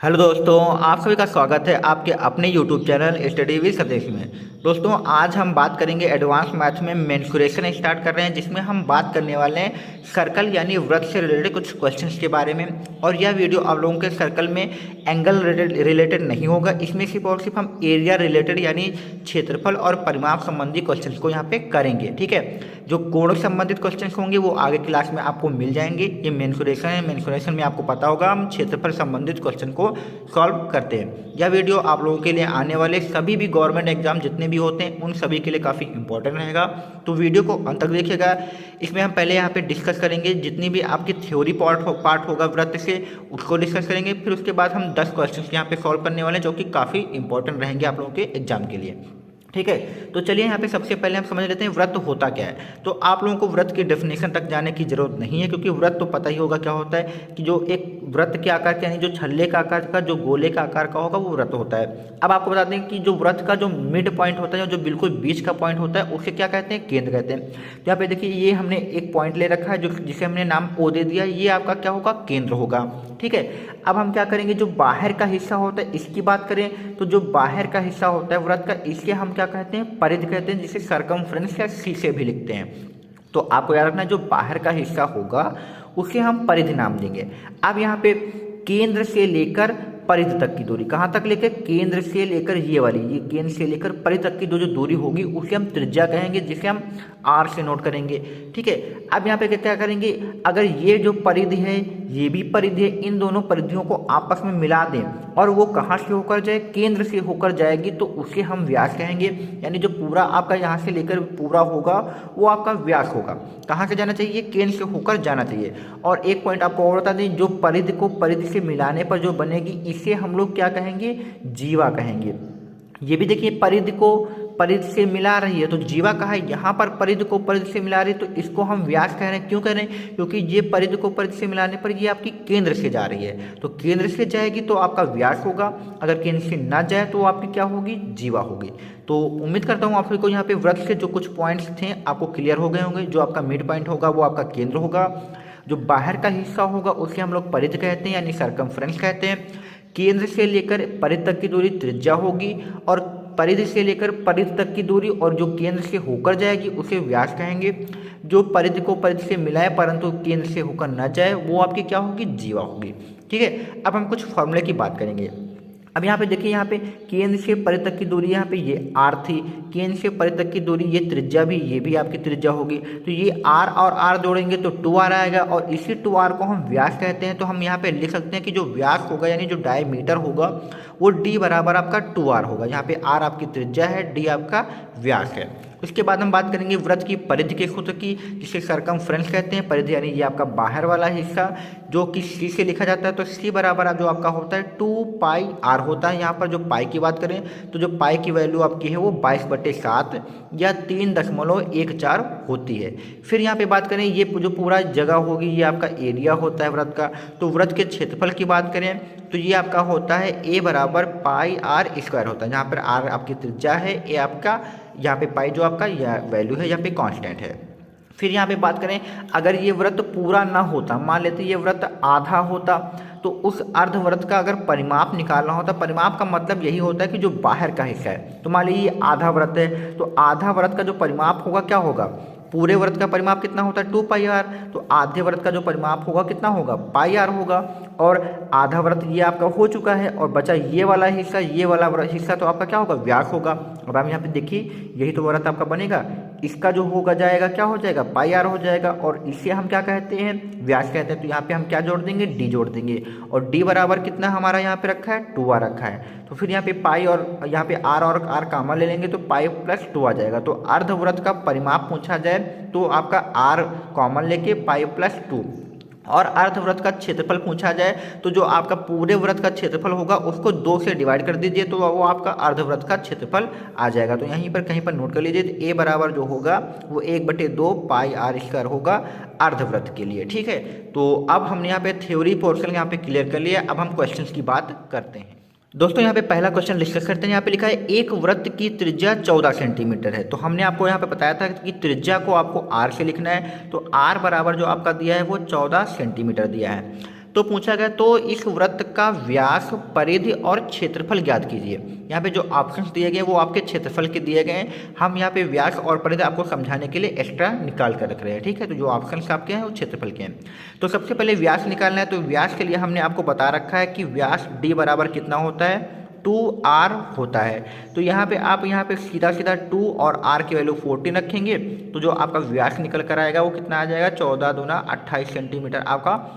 Hello दोस्तों, आप सभी का स्वागत है आपके अपने YouTube channel study with Satish में। दोस्तों, आज हम बात करेंगे एडवांस मैथ में मेंसुरेशन स्टार्ट कर रहे हैं, जिसमें हम बात करने वाले हैं सर्कल यानी वृत्त से रिलेटेड कुछ क्वेश्चंस के बारे में। और यह वीडियो आप लोगों के सर्कल में एंगल रिलेटेड नहीं होगा, इसमें सिर्फ और सिर्फ हम एरिया रिलेटेड यानी क्षेत्रफल और परिमाप संबंधी क्वेश्चन को यहाँ पे करेंगे। ठीक है, जो कोण संबंधित क्वेश्चन होंगे वो आगे क्लास में आपको मिल जाएंगे। ये मेंसुरेशन है, मेंसुरेशन में आपको पता होगा हम क्षेत्रफल संबंधित क्वेश्चन को सॉल्व करते हैं। यह वीडियो आप लोगों के लिए आने वाले सभी भी गवर्नमेंट एग्जाम जितने भी होते हैं उन सभी के लिए काफ़ी इंपॉर्टेंट रहेगा, तो वीडियो को अंत तक देखिएगा। इसमें हम पहले यहाँ पे डिस्कस करेंगे जितनी भी आपकी थ्योरी पार्ट होगा वृत्त से, उसको डिस्कस करेंगे। फिर उसके बाद हम 10 क्वेश्चन यहाँ पे सॉल्व करने वाले हैं जो कि काफ़ी इंपॉर्टेंट रहेंगे आप लोगों के एग्जाम के लिए। ठीक है, तो चलिए यहाँ पे सबसे पहले हम समझ लेते हैं वृत्त होता क्या है। तो आप लोगों को वृत्त की डेफिनेशन तक जाने की जरूरत नहीं है, क्योंकि वृत्त तो पता ही होगा क्या होता है कि जो एक वृत्त के आकार के यानी जो छल्ले का आकार का जो गोले का आकार का होगा वो वृत्त होता है। अब आपको बता दें कि जो वृत्त का जो मिड पॉइंट होता है, जो बिल्कुल बीच का पॉइंट होता है, उसे क्या कहते हैं? केंद्र कहते हैं। तो यहाँ पे देखिए, ये हमने एक पॉइंट ले रखा है जो जिसे हमने नाम ओ दे दिया, ये आपका क्या होगा? केंद्र होगा। ठीक है, अब हम क्या करेंगे, जो बाहर का हिस्सा होता है इसकी बात करें तो जो बाहर का हिस्सा होता है वृत्त का, इसके हम क्या कहते हैं? परिधि कहते हैं, जिसे सरकमफ्रेंस या सी से भी लिखते हैं। तो आपको याद रखना, जो बाहर का हिस्सा होगा उसे हम परिधि नाम देंगे। अब यहाँ पे केंद्र से लेकर परिधि तक की दूरी, कहाँ तक लेकर? केंद्र से लेकर ये वाली, ये केंद्र से लेकर परिधि तक की जो दूरी होगी उसे हम त्रिज्या कहेंगे, जिसे हम आर से नोट करेंगे। ठीक है, अब यहाँ पे क्या करेंगे, अगर ये जो परिधि है ये भी परिधि है, इन दोनों परिधियों को आपस में मिला दें और वो कहाँ से होकर जाए? केंद्र से होकर जाएगी, तो उसे हम व्यास कहेंगे। यानी जो पूरा आपका यहाँ से लेकर पूरा होगा वो आपका व्यास होगा। कहाँ से जाना चाहिए? केंद्र से होकर जाना चाहिए। और एक पॉइंट आपको और बता दें, जो परिधि को परिधि से मिलाने पर जो बनेगी इसे हम लोग क्या कहेंगे? जीवा कहेंगे। ये भी देखिए, परिधि को परिधि से मिला रही है तो जीवा कहा है, यहाँ पर परिधि को परिधि से मिला रही है तो इसको हम व्यास कह रहे हैं। क्यों कह रहे हैं? क्योंकि ये परिधि को परिधि से मिलाने पर ये आपकी केंद्र से जा रही है, तो केंद्र से जाएगी तो आपका व्यास होगा, अगर केंद्र से ना जाए तो आपकी क्या होगी? जीवा होगी। तो उम्मीद करता हूँ आप सभी को यहाँ पे वृत्त के जो कुछ पॉइंट्स थे आपको क्लियर हो गए होंगे। जो आपका मिड पॉइंट होगा वो आपका केंद्र होगा, जो बाहर का हिस्सा होगा उसे हम लोग परिधि कहते हैं यानी सरकमफ्रेंस कहते हैं। केंद्र से लेकर परिधि तक की दूरी त्रिज्या होगी, और परिधि से लेकर परिधि तक की दूरी और जो केंद्र से होकर जाएगी उसे व्यास कहेंगे। जो परिधि को परिधि से मिलाए परंतु केंद्र से होकर न जाए वो आपकी क्या होगी? जीवा होगी। ठीक है, अब हम कुछ फॉर्मूले की बात करेंगे। अब यहाँ पे देखिए, यहाँ पे केंद्र से परिधि तक की दूरी, यहाँ पे ये आर थी, केंद्र से परिधि तक की दूरी, ये त्रिज्या भी, ये भी आपकी त्रिज्या होगी। तो ये आर और आर जोड़ेंगे तो 2r आएगा, और इसी 2r को हम व्यास कहते हैं। तो हम यहाँ पे लिख सकते हैं कि जो व्यास होगा यानी जो डायमीटर होगा वो d बराबर आपका 2r होगा। यहाँ पे r आपकी त्रिज्या है, d आपका व्यास है। उसके बाद हम बात करेंगे वृत्त की परिधि के सूत्र की, जिसे सरकमफ्रेंस कहते हैं। परिधि यानी ये आपका बाहर वाला हिस्सा जो कि सी से लिखा जाता है, तो सी बराबर जो आपका होता है 2πr होता है। यहाँ पर जो पाई की बात करें तो जो पाई की वैल्यू आपकी है वो 22/7 या 3.14 होती है। फिर यहाँ पे बात करें, ये जो पूरा जगह होगी ये आपका एरिया होता है वृत्त का। तो वृत्त के क्षेत्रफल की बात करें तो ये आपका होता है a बराबर πr² होता है, जहाँ पर r आपकी त्रिज्या है, a आपका यहाँ पे पाई जो आपका वैल्यू है यहाँ पे कांस्टेंट है। फिर यहाँ पे बात करें, अगर ये वृत्त पूरा ना होता, मान लेते ये वृत्त आधा होता, तो उस अर्धवृत्त का अगर परिमाप निकालना होता, परिमाप का मतलब यही होता है कि जो बाहर का हिस्सा है। तो मान लीजिए ये आधा वृत्त है, तो आधा वृत्त का जो परिमाप होगा क्या होगा? पूरे वृत्त का परिमाप कितना होता है? 2πr। तो आधे वृत्त का जो परिमाप होगा कितना होगा? πr होगा। और आधा वृत्त ये आपका हो चुका है, और बचा ये वाला हिस्सा, ये वाला हिस्सा तो आपका क्या होगा? व्यास होगा। अब आप यहाँ पे देखिए, यही तो वृत्त आपका बनेगा, इसका जो होगा जाएगा क्या हो जाएगा? πr हो जाएगा, और इसे हम क्या कहते हैं? व्यास कहते हैं। तो यहाँ पे हम क्या जोड़ देंगे? d जोड़ देंगे, और d बराबर कितना हमारा यहाँ पे रखा है? 2r रखा है। तो फिर यहाँ पे पाई और यहाँ पे r और r कॉमन ले लेंगे तो पाई प्लस 2 आ जाएगा। तो अर्धवृत्त का परिमाप पूछा जाए तो आपका r कॉमन लेके पाई प्लस 2, और अर्धवृत्त का क्षेत्रफल पूछा जाए तो जो आपका पूरे वृत्त का क्षेत्रफल होगा उसको 2 से डिवाइड कर दीजिए तो वो आपका अर्धवृत्त का क्षेत्रफल आ जाएगा। तो यहीं पर कहीं पर नोट कर लीजिए, तो a बराबर जो होगा वो 1/2 πr² होगा अर्धवृत्त के लिए। ठीक है, तो अब हमने यहाँ पे थ्योरी पोर्शन यहाँ पे क्लियर कर लिया। अब हम क्वेश्चन की बात करते हैं। दोस्तों, यहाँ पे पहला क्वेश्चन डिस्कस करते हैं। यहाँ पे लिखा है एक वृत्त की त्रिज्या 14 सेंटीमीटर है। तो हमने आपको यहाँ पे बताया था कि त्रिज्या को आपको r से लिखना है, तो r बराबर जो आपका दिया है वो 14 सेंटीमीटर दिया है। तो पूछा गया तो इस वृत्त का व्यास, परिधि और क्षेत्रफल ज्ञात कीजिए। यहाँ पे जो ऑप्शंस दिए गए वो आपके क्षेत्रफल के दिए गए हैं, हम यहाँ पे व्यास और परिधि आपको समझाने के लिए एक्स्ट्रा निकाल कर रख रहे हैं, ठीक है। तो जो ऑप्शंस आपके हैं वो क्षेत्रफल के हैं। तो सबसे पहले व्यास निकालना है, तो व्यास के लिए हमने आपको बता रखा है कि व्यास d बराबर कितना होता है, 2r होता है। तो यहाँ पे सीधा सीधा 2 और r की वैल्यू 14 रखेंगे, तो जो आपका व्यास निकल कर आएगा वो कितना आ जाएगा, 14 दूना 28 सेंटीमीटर आपका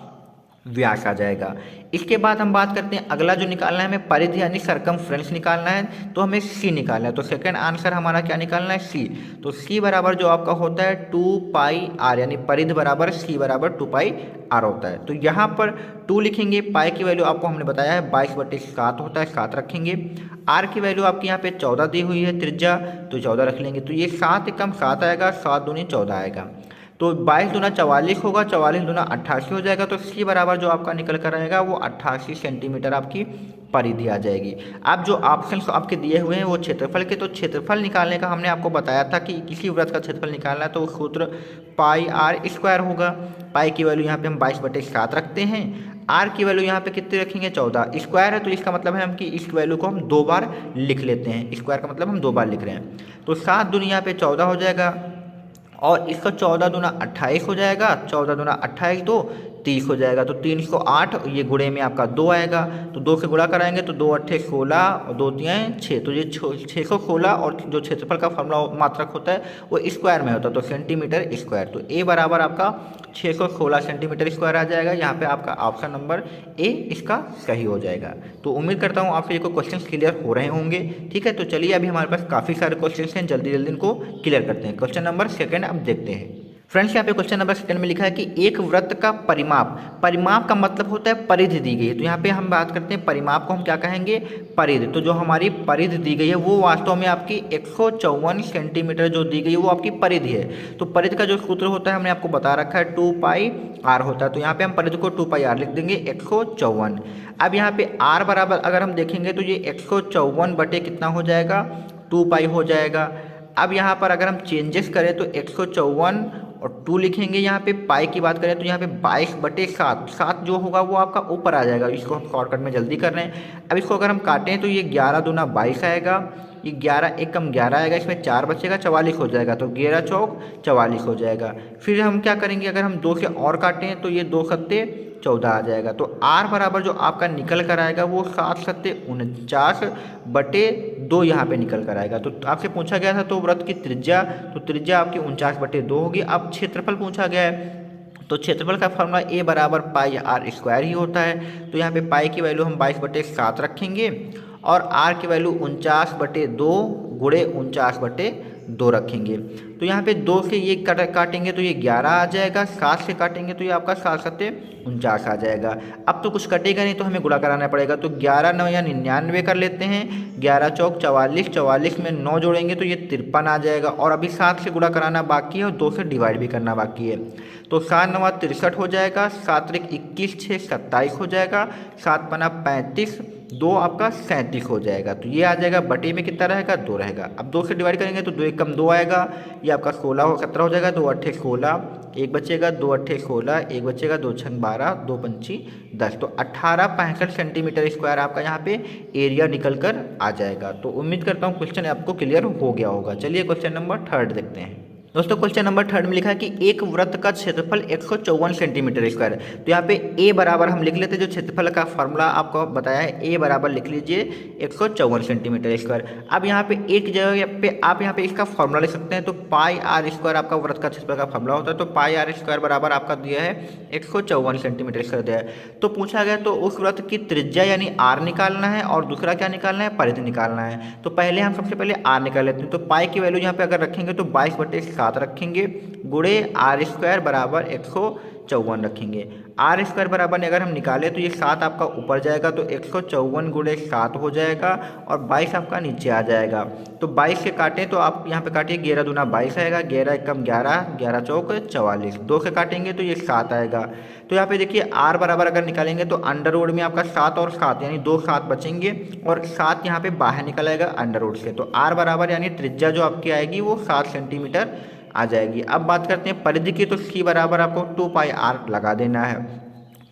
व्यास आ जाएगा। इसके बाद हम बात करते हैं अगला जो निकालना है हमें परिधि यानी सरकमफ्रेंस निकालना है, तो हमें सी निकालना है। तो सेकंड आंसर हमारा क्या निकालना है, सी। तो सी बराबर जो आपका होता है 2 पाई आर, यानी परिधि बराबर सी बराबर 2 पाई आर होता है। तो यहाँ पर 2 लिखेंगे, पाई की वैल्यू आपको हमने बताया है 22/7 होता है, 7 रखेंगे। आर की वैल्यू आपकी यहाँ पे 14 दी हुई है त्रिज्या, तो 14 रख लेंगे। तो ये 7 एकम 7 आएगा, 7 दूनी 14 आएगा। तो 22 दूना 44 होगा, 44 दूना 88 हो जाएगा। तो सी बराबर जो आपका निकल कर आएगा वो 88 सेंटीमीटर आपकी परिधि आ जाएगी। अब जो ऑप्शंस आपके दिए हुए हैं वो क्षेत्रफल के, तो क्षेत्रफल निकालने का हमने आपको बताया था कि किसी वृत्त का क्षेत्रफल निकालना है तो सूत्र पाई आर स्क्वायर होगा। पाई की वैल्यू यहाँ पे हम 22/7 रखते हैं, आर की वैल्यू यहाँ पे कितनी रखेंगे, 14। स्क्वायर है तो इसका मतलब है हम कि इस वैल्यू को हम 2 बार लिख लेते हैं, स्क्वायर का मतलब हम 2 बार लिख रहे हैं। तो 7 दूनी यहाँ पे 14 हो जाएगा, और इसका 14 दूना 28 हो जाएगा, 14 दूना 28 2 30 हो जाएगा। तो 3 को 8, ये गुणे में आपका 2 आएगा, तो 2 से गुणा कराएंगे तो 2 8 16 और 2 3 6, तो ये 616। और जो क्षेत्रफल का फॉर्मूला मात्रक होता है वो स्क्वायर में होता है, तो सेंटीमीटर स्क्वायर। तो ए बराबर आपका 616 सेंटीमीटर स्क्वायर आ जाएगा। यहाँ पे आपका ऑप्शन नंबर ए इसका सही हो जाएगा। तो उम्मीद करता हूँ आपसे ये क्वेश्चन क्लियर हो रहे होंगे, ठीक है। तो चलिए अभी हमारे पास काफ़ी सारे क्वेश्चन हैं, जल्दी जल्दी इनको क्लियर करते हैं। क्वेश्चन नंबर 2 अब देखते हैं। फ्रेंड्स यहाँ पे क्वेश्चन नंबर 2 में लिखा है कि एक वृत्त का परिमाप का मतलब होता है परिधि दी गई है। तो यहाँ पे हम बात करते हैं परिमाप को हम क्या कहेंगे, परिधि। तो जो हमारी परिधि दी गई है वो वास्तव में आपकी 154 सेंटीमीटर जो दी गई है वो आपकी परिधि है। तो परिधि का जो सूत्र होता है हमने आपको बता रखा है 2 पाई आर होता है। तो यहाँ पे हम परिधि को 2 पाई आर लिख देंगे, 154। अब यहाँ पे आर बराबर अगर हम देखेंगे तो ये 154 बटे कितना हो जाएगा, 2 पाई हो जाएगा। अब यहाँ पर अगर हम चेंजेस करें तो 154 और 2 लिखेंगे। यहाँ पे पाई की बात करें तो यहाँ पे 22/7, 7 जो होगा वो आपका ऊपर आ जाएगा। इसको हम शॉर्टकट में जल्दी कर रहे हैं। अब इसको अगर हम काटें तो ये 11 दूना 22 आएगा, ये 11 एकम 11 आएगा, इसमें 4 बचेगा, 44 हो जाएगा। तो 11 चौक 44 हो जाएगा। फिर हम क्या करेंगे, अगर हम 2 से और काटें तो ये 2 सत्ते 14 आ जाएगा। तो आर बराबर जो आपका निकल कर आएगा वो 7 सत्ते 49/2 यहाँ पे निकल कर आएगा। तो आपसे पूछा गया था तो वृत्त की त्रिज्या, तो त्रिज्या आपकी 49/2 होगी। अब क्षेत्रफल पूछा गया है तो क्षेत्रफल का फॉर्मूला ए बराबर पाई आर स्क्वायर ही होता है। तो यहाँ पे पाई की वैल्यू हम 22/7 रखेंगे और आर की वैल्यू 49/2 गुणे 49/2 रखेंगे। तो यहाँ पे 2 से ये काटेंगे तो ये 11 आ जाएगा, 7 से काटेंगे तो ये आपका 7 सत्ते 49 आ जाएगा। अब तो कुछ कटेगा नहीं तो हमें गुणा कराना पड़ेगा। तो 11 9 या 99 कर लेते हैं, 11 चौक 44, 44 में 9 जोड़ेंगे तो ये 53 आ जाएगा। और अभी 7 से गुणा कराना बाकी है और 2 से डिवाइड भी करना बाकी है। तो 7 9 63 हो जाएगा, 7 3 21 6 27 हो जाएगा, 7 5 35, 2 आपका 37 हो जाएगा। तो ये आ जाएगा, बटे में कितना रहेगा, 2 रहेगा। अब 2 से डिवाइड करेंगे तो 2 एकम 2 आएगा, ये आपका 16 17 हो जाएगा। 2 8 16, 1 बचेगा, 2 8 16, 1 बचेगा, 2 6 12, 2 5 10। तो 1865 सेंटीमीटर स्क्वायर आपका यहाँ पे एरिया निकल कर आ जाएगा। तो उम्मीद करता हूँ क्वेश्चन आपको क्लियर हो गया होगा। चलिए क्वेश्चन नंबर 3 देखते हैं। दोस्तों क्वेश्चन नंबर 3 में लिखा है कि एक वृत्त का क्षेत्रफल 154 सेंटीमीटर स्क्वायर है। तो यहाँ पे ए बराबर हम लिख लेते हैं, जो क्षेत्रफल का फॉर्मूला आपको बताया है ए बराबर लिख लीजिए 154 सेंटीमीटर स्क्वायर। अब यहाँ पे एक जगह पे आप यहाँ पे इसका फॉर्मूला लिख सकते हैं। तो पाई आर स्क्वायर आपका वृत्त का क्षेत्रफल का फॉर्मूला होता है। तो पाई आर स्क्वायर बराबर आपका दिया है 154 सेंटीमीटर स्क्वायर दिया है। तो पूछा गया तो उस वृत्त की त्रिज्या यानी आर निकालना है और दूसरा क्या निकालना है, परिधि निकालना है। तो पहले हम सबसे पहले आर निकाल लेते हैं। तो पाई की वैल्यू यहाँ पे अगर रखेंगे तो 22/7 रखेंगे, गुणे आर स्क्वायर बराबर 154 रखेंगे। आर स्क्वायर बराबर अगर हम निकालें तो ये 7 आपका ऊपर जाएगा, तो 154 गुणे 7 हो जाएगा और 22 आपका नीचे आ जाएगा। तो 22 से काटें तो आप यहाँ पे काटिए, 11 दूना 22 आएगा, 11 एकम 11, 11 चौक 44, 2 से काटेंगे तो ये 7 आएगा। तो यहाँ पे देखिए आर बराबर अगर निकालेंगे तो अंडर रूट में आपका 7 और 7 यानी 2 7 बचेंगे और 7 यहाँ पे बाहर निकल आएगा अंडर रूट से। तो आर बराबर यानी त्रिज्या जो आपकी आएगी वो 7 सेंटीमीटर आ जाएगी। अब बात करते हैं परिधि की, तो सी बराबर आपको 2 पाई आर लगा देना है।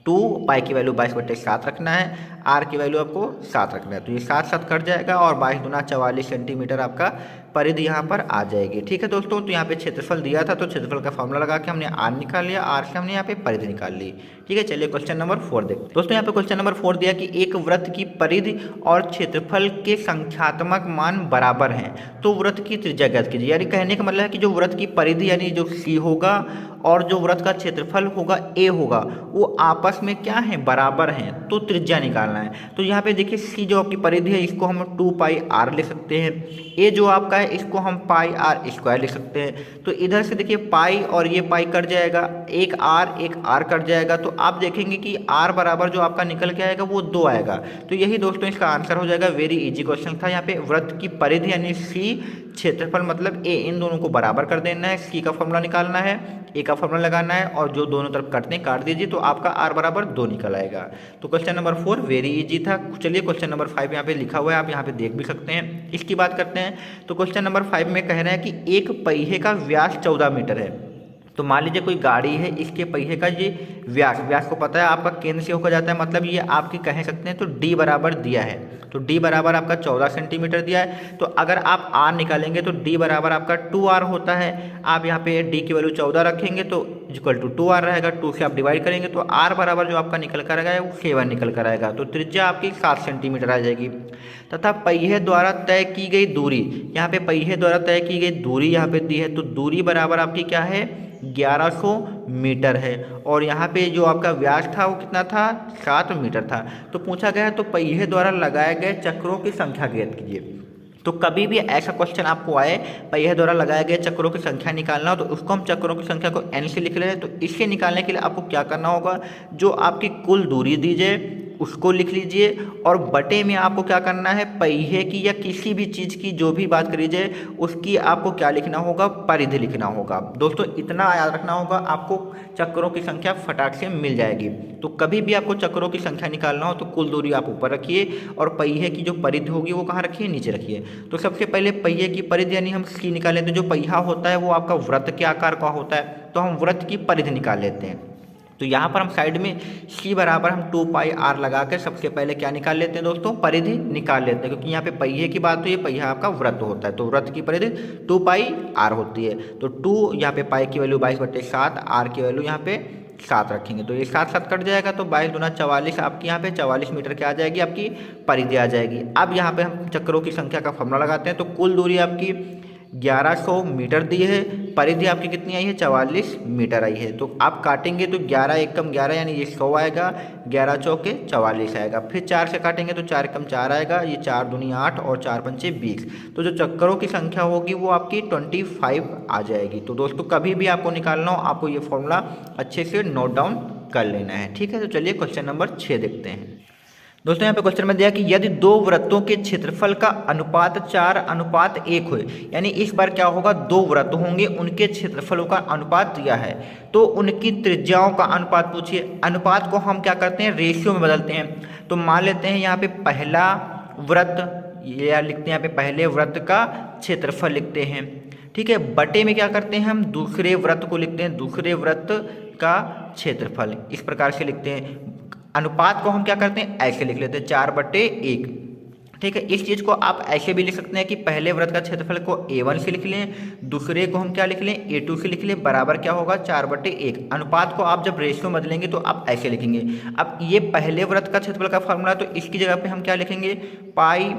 2 पाई की वैल्यू 22/7 रखना है, आर की वैल्यू आपको 7 रखना है। तो ये 7 7 कट जाएगा और 22 दूना 44 सेंटीमीटर आपका परिधि यहाँ पर आ जाएगी। ठीक है दोस्तों, तो यहाँ पे क्षेत्रफल दिया था तो क्षेत्रफल का फॉर्मूला लगा के हमने आर निकाल लिया, आर से हमने यहाँ पे परिधि निकाल ली। ठीक है, चलिए क्वेश्चन नंबर 4 देखते हैं। दोस्तों यहाँ पे क्वेश्चन नंबर 4 दिया कि एक वृत्त की परिधि और क्षेत्रफल के संख्यात्मक मान बराबर हैं तो वृत्त की त्रिज्या ज्ञात कीजिए। यानी कहने का मतलब है कि जो वृत्त की परिधि यानी जो सी होगा और जो वृत्त का क्षेत्रफल होगा ए होगा वो आपस में क्या है, बराबर हैं, तो त्रिज्या निकालना है। तो यहाँ पे देखिए सी जो आपकी परिधि है इसको हम 2 पाई आर लिख सकते हैं, ए जो आपका है इसको हम पाई आर स्क्वायर लिख सकते हैं। तो इधर से देखिए पाई और ये पाई कट जाएगा, एक आर कट जाएगा, तो आप देखेंगे कि आर बराबर जो आपका निकल के आएगा वो 2 आएगा। तो यही दोस्तों इसका आंसर हो जाएगा। वेरी इजी क्वेश्चन था। यहाँ पे वृत्त की परिधि यानी सी, क्षेत्रफल मतलब ए, इन दोनों को बराबर कर देना है, सी का फॉर्मूला निकालना है, ए का फॉर्मूला लगाना है और जो दोनों तरफ कटते हैं काट दीजिए तो आपका आर बराबर 2 निकल आएगा। तो क्वेश्चन नंबर 4 वेरी इजी था। चलिए क्वेश्चन नंबर 5 यहाँ पे लिखा हुआ है, आप यहाँ पे देख भी सकते हैं। इसकी बात करते हैं। तो क्वेश्चन नंबर 5 में कह रहे हैं कि एक पहिए का व्यास 14 मीटर है। तो मान लीजिए कोई गाड़ी है, इसके पहिए का ये व्यास को पता है आपका केंद्र से होकर जाता है, मतलब ये आपकी कह सकते हैं। तो डी बराबर दिया है, तो डी बराबर आपका 14 सेंटीमीटर दिया है। तो अगर आप आर निकालेंगे तो डी बराबर आपका 2r होता है। आप यहाँ पे डी की वैल्यू 14 रखेंगे तो इक्वल टू 2r रहेगा, 2 से आप डिवाइड करेंगे तो आर बराबर जो आपका निकल कर आएगा वो 7 निकल कर आएगा। तो त्रिज्या आपकी 7 सेंटीमीटर आ जाएगी। तथा पहिए द्वारा तय की गई दूरी, यहाँ पे पहिए द्वारा तय की गई दूरी यहाँ पे दी है, तो दूरी बराबर आपकी क्या है, 1100 मीटर है। और यहाँ पे जो आपका व्यास था वो कितना था, 7 मीटर था। तो पूछा गया है तो पहिए द्वारा लगाए गए चक्रों की संख्या ज्ञात कीजिए। तो कभी भी ऐसा क्वेश्चन आपको आए पहिए द्वारा लगाए गए चक्रों की संख्या निकालना हो तो उसको हम चक्रों की संख्या को n से लिख ले रहे हैं। तो इससे निकालने के लिए आपको क्या करना होगा, जो आपकी कुल दूरी दी जाए उसको लिख लीजिए और बटे में आपको क्या करना है, पहिए की या किसी भी चीज़ की जो भी बात करी जाए उसकी आपको क्या लिखना होगा, परिधि लिखना होगा। दोस्तों इतना याद रखना होगा, आपको चक्रों की संख्या फटाक से मिल जाएगी। तो कभी भी आपको चक्रों की संख्या निकालना हो तो कुल दूरी आप ऊपर रखिए और पहिए की जो परिधि होगी वो कहाँ रखिए, नीचे रखिए। तो सबसे पहले पहिए की परिधि यानी हम सी निकालें तो जो पहिया होता है वो आपका वृत्त के आकार का होता है, तो हम वृत्त की परिधि निकाल लेते हैं। तो यहाँ पर हम साइड में सी बराबर हम 2 पाई आर लगा कर सबसे पहले क्या निकाल लेते हैं दोस्तों, परिधि निकाल लेते हैं। क्योंकि यहाँ पे पहिए की बात हुई है, पहिया आपका वृत्त होता है तो वृत्त की परिधि 2 पाई आर होती है। तो 2 यहाँ पे पाई की वैल्यू 22/7, आर की वैल्यू यहाँ पे 7 रखेंगे तो ये 7 7 कट जाएगा। तो 22 दूना 44 आपकी यहाँ पे 44 मीटर के आ जाएगी, आपकी परिधि आ जाएगी। अब यहाँ पे हम चक्रों की संख्या का फॉर्मूला लगाते हैं। तो कुल दूरी आपकी 1100 मीटर दी है, परिधि आपकी कितनी आई है, 44 मीटर आई है। तो आप काटेंगे तो 11 एकम 11 यानी ये 100 आएगा, 11 चौके 44 आएगा। फिर 4 से काटेंगे तो 4 एकम 4 आएगा, ये 4 दूनी 8 और 4 पंचे 20। तो जो चक्करों की संख्या होगी वो आपकी 25 आ जाएगी। तो दोस्तों कभी भी आपको निकालना हो आपको ये फॉर्मूला अच्छे से नोट डाउन कर लेना है। ठीक है, तो चलिए क्वेश्चन नंबर 6 देखते हैं। दोस्तों यहाँ पे क्वेश्चन में दिया कि यदि 2 वृत्तों के क्षेत्रफल का अनुपात 4:1 हो, यानी इस बार क्या होगा, 2 वृत्त होंगे उनके क्षेत्रफलों का अनुपात दिया है तो उनकी त्रिज्याओं का अनुपात पूछिए। अनुपात को हम क्या करते हैं, रेशियो में बदलते हैं। तो मान लेते हैं यहाँ पे पहला वृत्त, ये लिखते हैं यहाँ पे पहले वृत्त का क्षेत्रफल लिखते हैं। ठीक है, बटे में क्या करते हैं हम, दूसरे वृत्त को लिखते हैं, दूसरे वृत्त का क्षेत्रफल, इस प्रकार से लिखते हैं। अनुपात को हम क्या करते हैं, ऐसे लिख लेते हैं 4/1। ठीक है, इस चीज़ को आप ऐसे भी लिख सकते हैं कि पहले वृत्त का क्षेत्रफल को A1 से लिख लें, दूसरे को हम क्या लिख लें, A2 से लिख लें, बराबर क्या होगा 4/1। अनुपात को आप जब रेशियो में बदलेंगे तो आप ऐसे लिखेंगे। अब ये पहले वृत्त का क्षेत्रफल का फॉर्मूला, तो इसकी जगह पे हम क्या लिखेंगे, पाई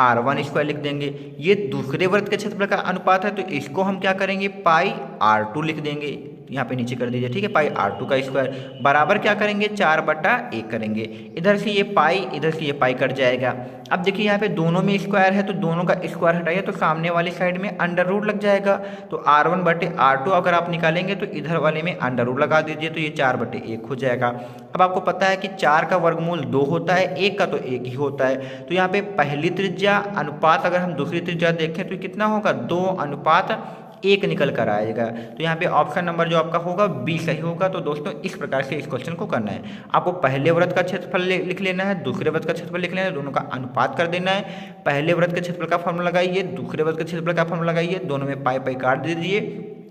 R1 स्क्वायर लिख देंगे। ये दूसरे वृत्त के क्षेत्रफल का अनुपात है तो इसको हम क्या करेंगे, पाई R2 लिख देंगे, यहाँ पे नीचे कर दीजिए। ठीक है, पाई R2 का स्क्वायर बराबर क्या करेंगे, 4/1 करेंगे। इधर से ये पाई, इधर से ये पाई कट जाएगा। अब देखिए यहाँ पे दोनों में स्क्वायर है तो दोनों का स्क्वायर हटाइए तो सामने वाली साइड में अंडर रूट लग जाएगा। तो R1/R2 अगर आप निकालेंगे तो इधर वाले में अंडर रूट लगा दीजिए तो ये 4/1 हो जाएगा। अब आपको पता है कि 4 का वर्गमूल 2 होता है, 1 का तो 1 ही होता है। तो यहाँ पे पहली त्रिज्या अनुपात अगर हम दूसरी त्रिज्या देखें तो कितना होगा, 2:1 निकल कर आएगा। तो यहाँ पे ऑप्शन नंबर जो आपका होगा बी सही होगा। तो दोस्तों इस प्रकार से इस क्वेश्चन को करना है, आपको पहले वृत्त का क्षेत्रफल लिख लेना है, दूसरे वृत्त का क्षेत्रफल लिख लेना है, दोनों का अनुपात कर देना है। पहले वृत्त के क्षेत्रफल का फॉर्मूला लगाइए, दूसरे वृत्त के क्षेत्रफल का फॉर्मूला लगाइए, दोनों में पाई पाई काट दीजिए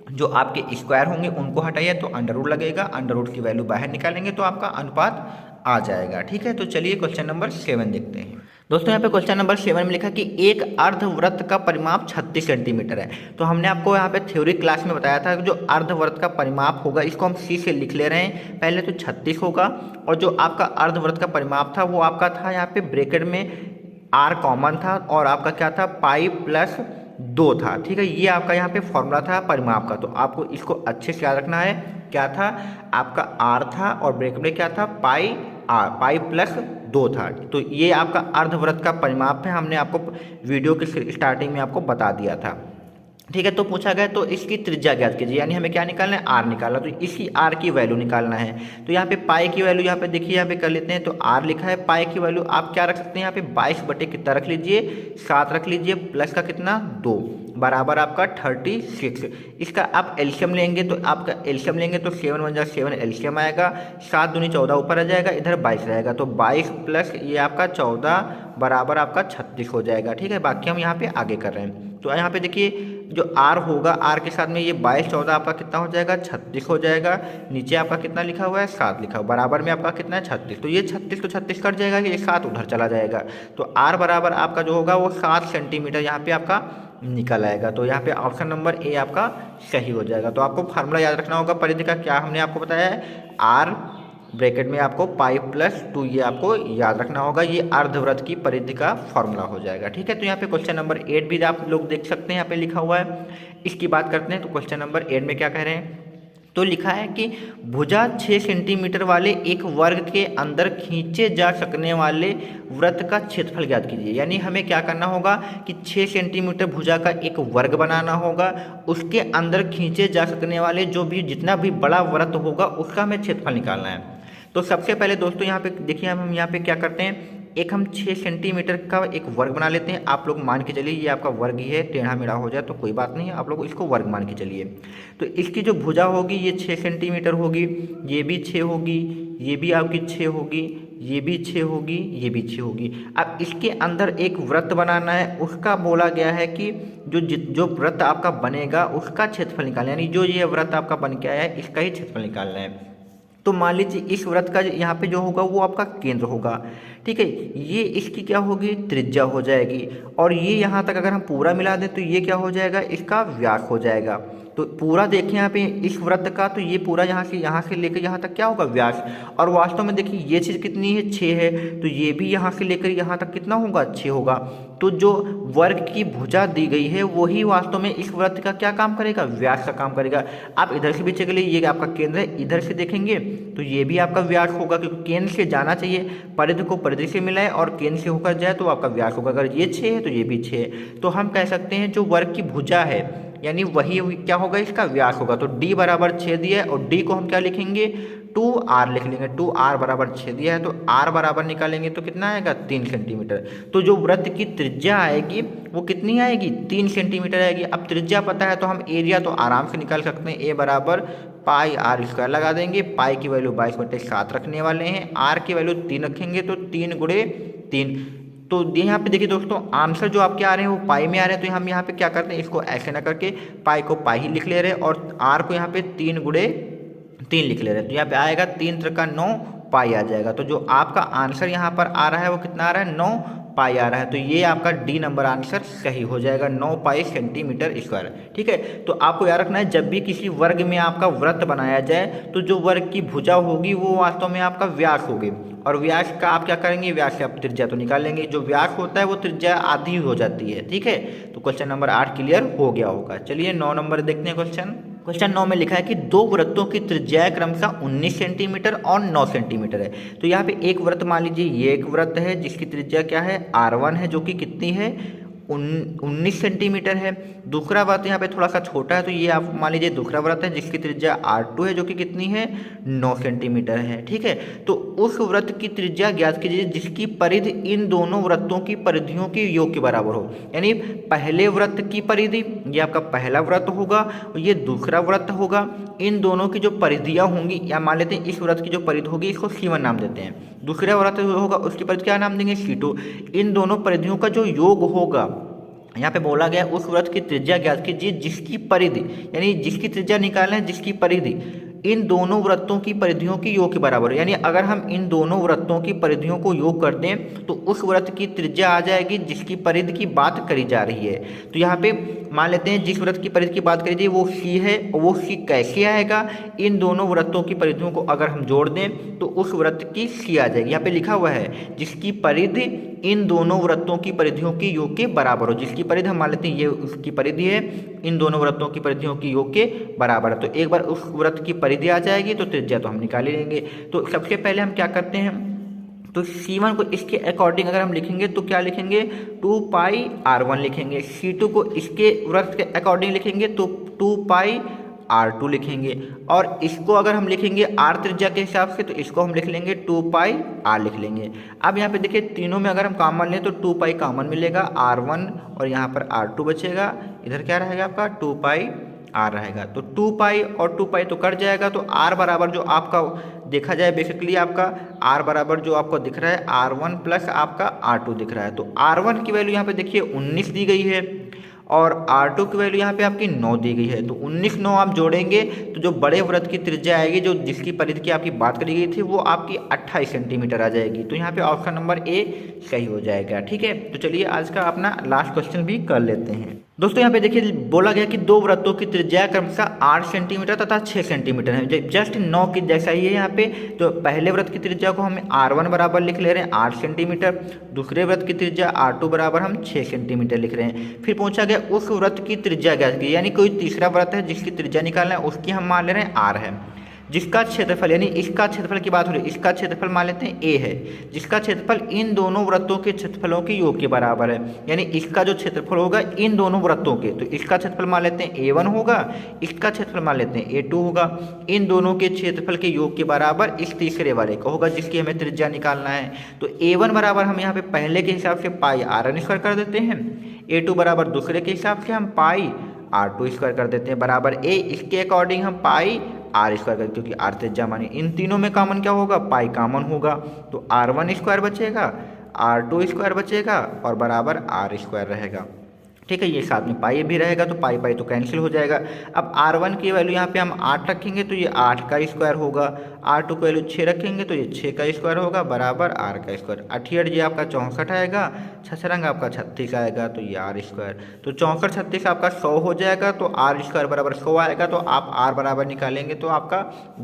जो आपके स्क्वायर होंगे उनको हटाइए तो अंडर रूट लगेगा, अंडर रूट की वैल्यू बाहर निकालेंगे तो आपका अनुपात आ जाएगा। ठीक है, तो चलिए क्वेश्चन नंबर 7 देखते हैं। दोस्तों यहाँ पे क्वेश्चन नंबर 7 में लिखा कि एक अर्धवृत्त का परिमाप 36 सेंटीमीटर है। तो हमने आपको यहाँ पे थ्योरी क्लास में बताया था कि जो अर्धवृत्त का परिमाप होगा इसको हम सी से लिख ले रहे हैं। पहले तो 36 होगा और जो आपका अर्धवृत्त का परिमाप था वो आपका था यहाँ पे ब्रैकेट में आर कॉमन था और आपका क्या था पाई प्लस 2 था। ठीक है, ये आपका यहाँ पे फॉर्मूला था परिमाप का, तो आपको इसको अच्छे से याद रखना है। क्या था आपका आर था और ब्रैकेट में क्या था पाई आर, पाई प्लस 2 था। तो ये आपका अर्धवृत्त का परिमाप है, हमने आपको वीडियो के स्टार्टिंग में आपको बता दिया था। ठीक है, तो पूछा गया तो इसकी त्रिज्या ज्ञात कीजिए, यानी हमें क्या निकालना है आर निकालना, तो इसकी आर की वैल्यू निकालना है। तो यहाँ पे पाई की वैल्यू यहाँ पे देखिए यहाँ पे कर लेते हैं, तो आर लिखा है, पाई की वैल्यू आप क्या रख सकते हैं यहाँ पे 22 बटे कितना रख लीजिए 7 रख लीजिए, प्लस का कितना 2 बराबर आपका 36। इसका आप एलसीएम लेंगे तो आपका एलसीएम लेंगे तो 7 × 1 = 7 एलसीएम आएगा, 7 दूनी 14 ऊपर आ जाएगा, इधर 22 रहेगा, तो 22 प्लस ये आपका 14 बराबर आपका 36 हो जाएगा। ठीक है, बाकी हम यहाँ पे आगे कर रहे हैं। तो यहाँ पे देखिए जो आर होगा, आर के साथ में ये 22 14 आपका कितना हो जाएगा 36 हो जाएगा, नीचे आपका कितना लिखा हुआ है 7 लिखा हुआ, बराबर में आपका कितना है 36, तो ये 36 तो 36 कट जाएगा, ये 7 उधर चला जाएगा, तो आर बराबर आपका जो होगा वो 7 सेंटीमीटर यहाँ पे आपका निकल आएगा। तो यहाँ पे ऑप्शन नंबर ए आपका सही हो जाएगा। तो आपको फार्मूला याद रखना होगा परिधि का, क्या हमने आपको बताया है आर ब्रैकेट में आपको पाई प्लस 2 ये आपको याद रखना होगा, ये अर्धवृत्त की परिधि का फॉर्मूला हो जाएगा। ठीक है, तो यहाँ पे क्वेश्चन नंबर 8 भी आप लोग देख सकते हैं, यहाँ पे लिखा हुआ है। इसकी बात करते हैं तो क्वेश्चन नंबर 8 में क्या कह रहे हैं, तो लिखा है कि भुजा 6 सेंटीमीटर वाले एक वर्ग के अंदर खींचे जा सकने वाले वृत्त का क्षेत्रफल ज्ञात कीजिए। यानी हमें क्या करना होगा कि 6 सेंटीमीटर भुजा का एक वर्ग बनाना होगा, उसके अंदर खींचे जा सकने वाले जो भी जितना भी बड़ा वृत्त होगा उसका हमें क्षेत्रफल निकालना है। तो सबसे पहले दोस्तों यहाँ पे देखिए हम यहाँ पे क्या करते हैं, एक हम 6 सेंटीमीटर का एक वर्ग बना लेते हैं। आप लोग मान के चलिए ये आपका वर्ग ही है, टेढ़ा मेढ़ा हो जाए तो कोई बात नहीं है, आप लोग इसको वर्ग मान के चलिए। तो इसकी जो भुजा होगी ये 6 सेंटीमीटर होगी, ये भी 6 होगी, ये भी आपकी 6 होगी, ये भी 6 होगी, ये भी 6 होगी। अब इसके अंदर एक वृत्त बनाना है, उसका बोला गया है कि जो वृत्त आपका बनेगा उसका क्षेत्रफल निकालना है, यानी जो ये वृत्त आपका बन के आया है इसका ही क्षेत्रफल निकालना है। तो मान लीजिए इस वृत्त का यहाँ पे जो होगा वो आपका केंद्र होगा। ठीक है, ये इसकी क्या होगी त्रिज्या हो जाएगी, और ये यहाँ तक अगर हम पूरा मिला दें तो ये क्या हो जाएगा इसका व्यास हो जाएगा। तो पूरा देखें यहाँ पे इस वृत्त का, तो ये पूरा यहाँ से लेकर यहाँ तक क्या होगा व्यास, और वास्तव में देखिए ये चीज़ कितनी है 6 है, तो ये भी यहाँ से लेकर यहाँ तक कितना होगा 6 होगा। तो जो वर्ग की भुजा दी गई है वही वास्तव में इस वृत्त का क्या काम करेगा व्यास का काम करेगा। आप इधर से भी चेक करिए, ये आपका केंद्र है, इधर से देखेंगे तो ये भी आपका व्यास होगा, क्योंकि केंद्र से जाना चाहिए, परिधि को परिधि से मिलाए और केंद्र से होकर जाए तो आपका व्यास होगा। अगर ये 6 है तो ये भी 6 है, तो हम कह सकते हैं जो वर्ग की भुजा है यानी वही क्या होगा इसका व्यास होगा। तो d बराबर 6 दिया है और d को हम क्या लिखेंगे 2r लिख लेंगे, 2r बराबर 6 दिया है तो r बराबर निकालेंगे तो कितना आएगा 3 सेंटीमीटर। तो जो वृत्त की त्रिज्या आएगी वो कितनी आएगी 3 सेंटीमीटर आएगी। अब त्रिज्या पता है तो हम एरिया तो आराम से निकाल सकते हैं, a बराबर पाई आर स्क्वायर लगा देंगे, पाई की वैल्यू 22/7 रखने वाले हैं, आर की वैल्यू 3 रखेंगे तो 3 × 3। तो यहाँ पे देखिए दोस्तों आंसर जो आपके आ रहे हैं वो पाई में आ रहे हैं, तो हम यहाँ पे क्या करते हैं इसको ऐसे ना करके पाई को पाई ही लिख ले रहे हैं और आर को यहाँ पे 3 × 3 लिख ले रहे हैं। तो यहाँ पे आएगा 3 × 3 = 9 पाई आ जाएगा। तो जो आपका आंसर यहाँ पर आ रहा है वो कितना आ रहा है 9 पाई आ रहा है। तो ये आपका डी नंबर आंसर सही हो जाएगा 9 पाई सेंटीमीटर स्क्वायर। ठीक है, तो आपको याद रखना है जब भी किसी वर्ग में आपका वृत्त बनाया जाए तो जो वर्ग की भुजा होगी वो वास्तव में आपका व्यास होगी, और व्यास का आप क्या करेंगे व्यास से आप त्रिज्या तो निकाल लेंगे, जो व्यास होता है वो त्रिज्या आधी हो जाती है। ठीक है, तो क्वेश्चन नंबर 8 क्लियर हो गया होगा। चलिए 9 नंबर देखते हैं क्वेश्चन 9 में लिखा है कि दो वृत्तों की त्रिज्या क्रमशः 19 सेंटीमीटर और 9 सेंटीमीटर है। तो यहाँ पे एक वृत्त मान लीजिए ये एक वृत्त है जिसकी त्रिज्या क्या है r1 है, जो कि कितनी है 19 सेंटीमीटर है। दूसरा वृत्त यहाँ पे थोड़ा सा छोटा है, तो ये आप मान लीजिए दूसरा वृत्त है जिसकी त्रिज्या r2 है, जो कि कितनी है 9 सेंटीमीटर है। ठीक है, तो उस वृत्त की त्रिज्या ज्ञात कीजिए जिसकी परिधि इन दोनों वृत्तों की परिधियों के योग के बराबर हो। यानी पहले वृत्त की परिधि ये आपका पहला वृत्त होगा और ये दूसरा वृत्त होगा, इन दोनों की जो परिधियाँ होंगी, या मान लेते हैं इस वृत्त की जो परिधि होगी इसको C1 नाम देते हैं, दूसरा वृत्त होगा उसकी परिधि क्या नाम देंगे C2। इन दोनों परिधियों का जो योग होगा यहाँ पे बोला गया उस वृत्त की त्रिज्या ज्ञात कीजिए जिसकी परिधि, यानी जिसकी त्रिज्या निकालना है, जिसकी परिधि इन दोनों वृत्तों की परिधियों की योग के बराबर है। यानी अगर हम इन दोनों वृत्तों की परिधियों को योग कर दें तो उस वृत्त की त्रिज्या आ जाएगी जिसकी परिधि की बात करी जा रही है। तो यहाँ पे मान लेते हैं जिस वृत्त की परिधि की बात करी जाए वो सी है, और वो सी कैसे आएगा, इन दोनों वृत्तों की परिधियों को अगर हम जोड़ दें तो उस वृत्त की सी आ जाएगी। यहाँ पे लिखा हुआ है जिसकी परिधि इन दोनों वृत्तों की परिधियों की योग के बराबर हो। जिसकी परिधि हम मान लेते हैं ये उसकी परिधि है, इन दोनों वृत्तों की परिधियों की योग के बराबर है। तो एक बार उस वृत्त की परिधि आ जाएगी तो त्रिज्या तो हम निकाल ही लेंगे। तो सबसे पहले हम क्या करते हैं, तो C1 को इसके अकॉर्डिंग अगर हम लिखेंगे तो क्या लिखेंगे, 2 पाई R1 लिखेंगे। C2 को इसके वृत्त के अकॉर्डिंग लिखेंगे तो 2 पाई R2 लिखेंगे। और इसको अगर हम लिखेंगे R त्रिज्या के हिसाब से तो इसको हम लिख लेंगे 2 पाई R लिख लेंगे। अब यहाँ पे देखिए तीनों में अगर हम कॉमन लें तो 2 पाई कॉमन मिलेगा, R1 और यहाँ पर R2 बचेगा। इधर क्या रहेगा आपका 2 पाई R रहेगा। तो 2 पाई और 2 पाई तो कट जाएगा। तो R बराबर जो आपका देखा जाए बेसिकली आपका R बराबर जो आपको दिख रहा है R1 प्लस आपका R2 दिख रहा है। तो R1 की वैल्यू यहाँ पे देखिए 19 दी गई है और R2 की वैल्यू यहाँ पे आपकी 9 दी गई है। तो 19 9 आप जोड़ेंगे तो जो बड़े वृत्त की त्रिज्या आएगी, जो जिसकी परिधि की आपकी बात करी गई थी, वो आपकी 28 सेंटीमीटर आ जाएगी। तो यहाँ पे ऑप्शन नंबर ए सही हो जाएगा। ठीक है, तो चलिए आज का अपना लास्ट क्वेश्चन भी कर लेते हैं। दोस्तों यहाँ पे देखिए बोला गया कि दो वृत्तों की त्रिज्या क्रमशः 8 सेंटीमीटर तथा 6 सेंटीमीटर है। जस्ट 9 की जैसा ही है यहाँ पे। तो पहले वृत्त की त्रिज्या को हम R1 बराबर लिख ले रहे हैं 8 सेंटीमीटर, दूसरे वृत्त की त्रिज्या R2 बराबर हम 6 सेंटीमीटर लिख रहे हैं। फिर पूछा गया उस वृत्त की त्रिज्या ज्ञात कीजिए, यानी कोई तीसरा वृत्त है जिसकी त्रिज्या निकालना है, उसकी हम मान ले रहे हैं R है। जिसका क्षेत्रफल, यानी इसका क्षेत्रफल की बात हो रही है, इसका क्षेत्रफल मान लेते हैं A है, जिसका क्षेत्रफल इन दोनों वृत्तों के क्षेत्रफलों के योग के बराबर है। यानी इसका जो क्षेत्रफल होगा इन दोनों वृत्तों के, तो इसका क्षेत्रफल मान लेते हैं A1 होगा, इसका क्षेत्रफल मान लेते हैं A2 होगा। इन दोनों के क्षेत्रफल के योग के बराबर इस तीसरे वाले का होगा जिसकी हमें त्रिज्या निकालना है। तो A1 बराबर हम यहाँ पे पहले के हिसाब से पाई R1 स्क्वायर कर देते हैं, A2 बराबर दूसरे के हिसाब से हम पाई R2 स्क्वायर कर देते हैं, बराबर A इसके अकॉर्डिंग हम पाई R स्क्वायर कर, क्योंकि R त्रिज्या मानी इन तीनों में कॉमन क्या होगा, पाई कॉमन होगा। तो R1 स्क्वायर बचेगा, R2 स्क्वायर बचेगा और बराबर R स्क्वायर रहेगा। ठीक है, ये साथ में पाई भी रहेगा तो पाई पाई तो कैंसिल हो जाएगा। अब R1 की वैल्यू यहाँ पे हम 8 रखेंगे तो ये 8 का स्क्वायर होगा, R2 की वैल्यू 6 रखेंगे तो ये 6 का स्क्वायर होगा, बराबर R का स्क्वायर। 88 ये आपका 64 आएगा, 6 रंग आपका 36 आएगा तो ये R स्क्वायर। तो 64 36 आपका 100 हो जाएगा, तो R स्क्वायर बराबर 100 आएगा। तो आप R बराबर निकालेंगे तो आपका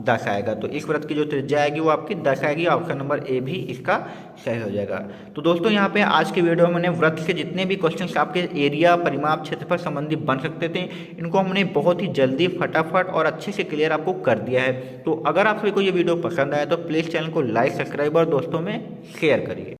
10 आएगा। तो इस वृत्त की जो त्रिज्या आएगी वो आपकी 10 आएगी। ऑप्शन नंबर ए भी इसका सही हो जाएगा। तो दोस्तों यहाँ पे आज के वीडियो में मैंने वृत्त के जितने भी क्वेश्चन आपके एरिया परिमाप क्षेत्रफल संबंधी बन सकते थे, इनको हमने बहुत ही जल्दी फटाफट और अच्छे से क्लियर आपको कर दिया है। तो अगर आप सभी को ये वीडियो पसंद आया तो प्लीज़ चैनल को लाइक सब्सक्राइब और दोस्तों में शेयर करिए।